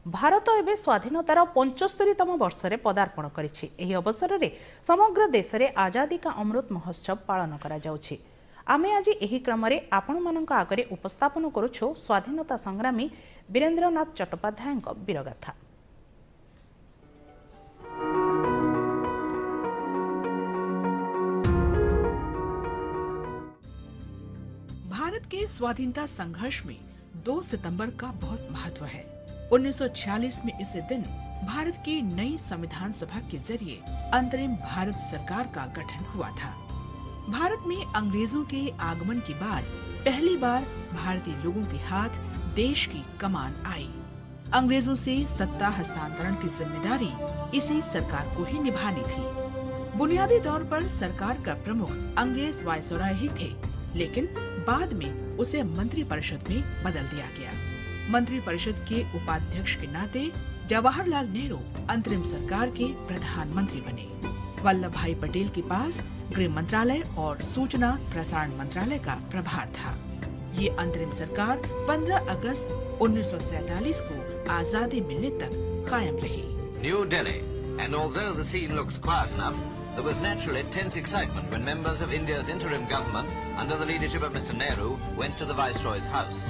भारत एवं स्वाधीनतार 75तम वर्ष में पदार्पण करिछि। एही अवसर में समग्र देश में आजादी का अमृत महोत्सव पालन करा जाउछि। आमे आज एही क्रम में आपण मानक आगरे उपस्थापन करुछु स्वाधीनता संग्रामी वीरेंद्रनाथ चट्टोपाध्याय वीरगाथा। भारत के स्वाधीनता संघर्ष में 2 सितंबर का बहुत महत्व है। 1946 में इस दिन भारत की नई संविधान सभा के जरिए अंतरिम भारत सरकार का गठन हुआ था। भारत में अंग्रेजों के आगमन के बाद पहली बार भारतीय लोगों के हाथ देश की कमान आई। अंग्रेजों से सत्ता हस्तांतरण की जिम्मेदारी इसी सरकार को ही निभानी थी। बुनियादी तौर पर सरकार का प्रमुख अंग्रेज वायसराय ही थे, लेकिन बाद में उसे मंत्रिपरिषद में बदल दिया गया। मंत्रिपरिषद के उपाध्यक्ष के नाते जवाहरलाल नेहरू अंतरिम सरकार के प्रधानमंत्री बने। वल्लभ भाई पटेल के पास गृह मंत्रालय और सूचना प्रसारण मंत्रालय का प्रभार था। ये अंतरिम सरकार 15 अगस्त 1947 को आजादी मिलने तक कायम रही। New Delhi, and although the scene looks quiet enough, there was naturally tense excitement when members of India's interim government, under the leadership of Mr. Nehru, went to the Viceroy's house.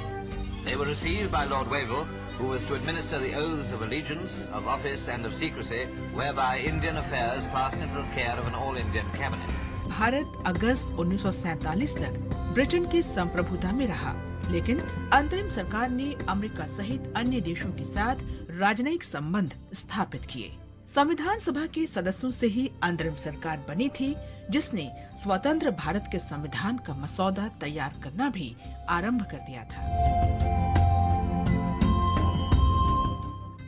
They were received by Lord Wavell, who was to administer the oaths of allegiance, of office and of secrecy, whereby Indian affairs passed into the care of an all-Indian cabinet. Bharat अगस्त 1947 तक Britain की संप्रभुता में रहा, लेकिन अंतरिम सरकार ने America सहित अन्य देशों के साथ राजनयिक संबंध स्थापित किए। संविधान सभा के सदस्यों से ही अंतरिम सरकार बनी थी, जिसने स्वतंत्र भारत के संविधान का मसौदा तैयार करना भी आरंभ कर दिया था।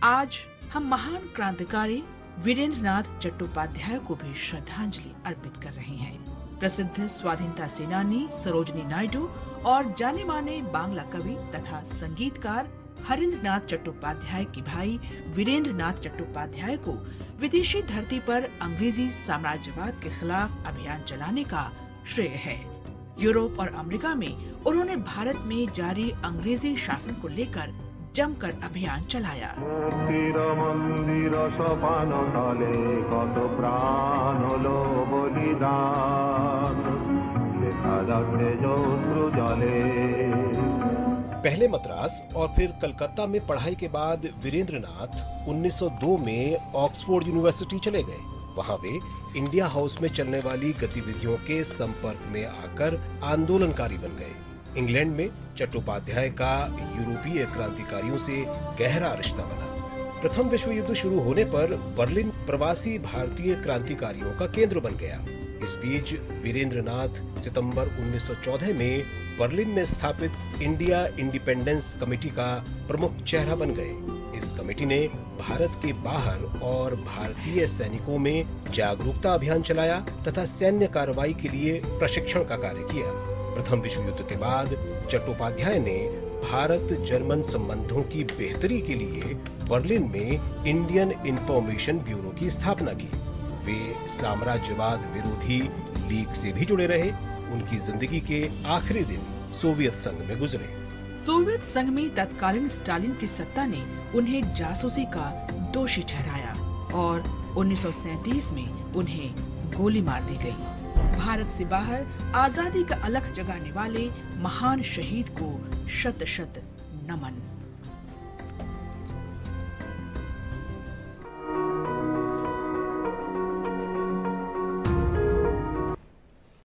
आज हम महान क्रांतिकारी वीरेंद्रनाथ चट्टोपाध्याय को भी श्रद्धांजलि अर्पित कर रहे हैं। प्रसिद्ध स्वाधीनता सेनानी सरोजिनी नायडू और जाने माने बांग्ला कवि तथा संगीतकार हरिंद्रनाथ चट्टोपाध्याय के भाई वीरेंद्रनाथ चट्टोपाध्याय को विदेशी धरती पर अंग्रेजी साम्राज्यवाद के खिलाफ अभियान चलाने का श्रेय है। यूरोप और अमेरिका में उन्होंने भारत में जारी अंग्रेजी शासन को लेकर जमकर अभियान चलाया। पहले मद्रास और फिर कलकत्ता में पढ़ाई के बाद वीरेंद्रनाथ 1902 में ऑक्सफोर्ड यूनिवर्सिटी चले गए। वहां वे इंडिया हाउस में चलने वाली गतिविधियों के संपर्क में आकर आंदोलनकारी बन गए। इंग्लैंड में चट्टोपाध्याय का यूरोपीय क्रांतिकारियों से गहरा रिश्ता बना। प्रथम विश्व युद्ध शुरू होने पर बर्लिन प्रवासी भारतीय क्रांतिकारियों का केंद्र बन गया। इस बीच वीरेंद्रनाथ सितंबर 1914 में बर्लिन में स्थापित इंडिया इंडिपेंडेंस कमेटी का प्रमुख चेहरा बन गए। इस कमेटी ने भारत के बाहर और भारतीय सैनिकों में जागरूकता अभियान चलाया तथा सैन्य कार्रवाई के लिए प्रशिक्षण का कार्य किया। प्रथम विश्व युद्ध के बाद चट्टोपाध्याय ने भारत जर्मन संबंधों की बेहतरी के लिए बर्लिन में इंडियन इंफॉर्मेशन ब्यूरो की स्थापना की। वे साम्राज्यवाद विरोधी लीग से भी जुड़े रहे। उनकी जिंदगी के आखिरी दिन सोवियत संघ में गुजरे। सोवियत संघ में तत्कालीन स्टालिन की सत्ता ने उन्हें जासूसी का दोषी ठहराया और 1937 में उन्हें गोली मार दी गई। भारत से बाहर आजादी का अलख जगाने वाले महान शहीद को शत शत नमन।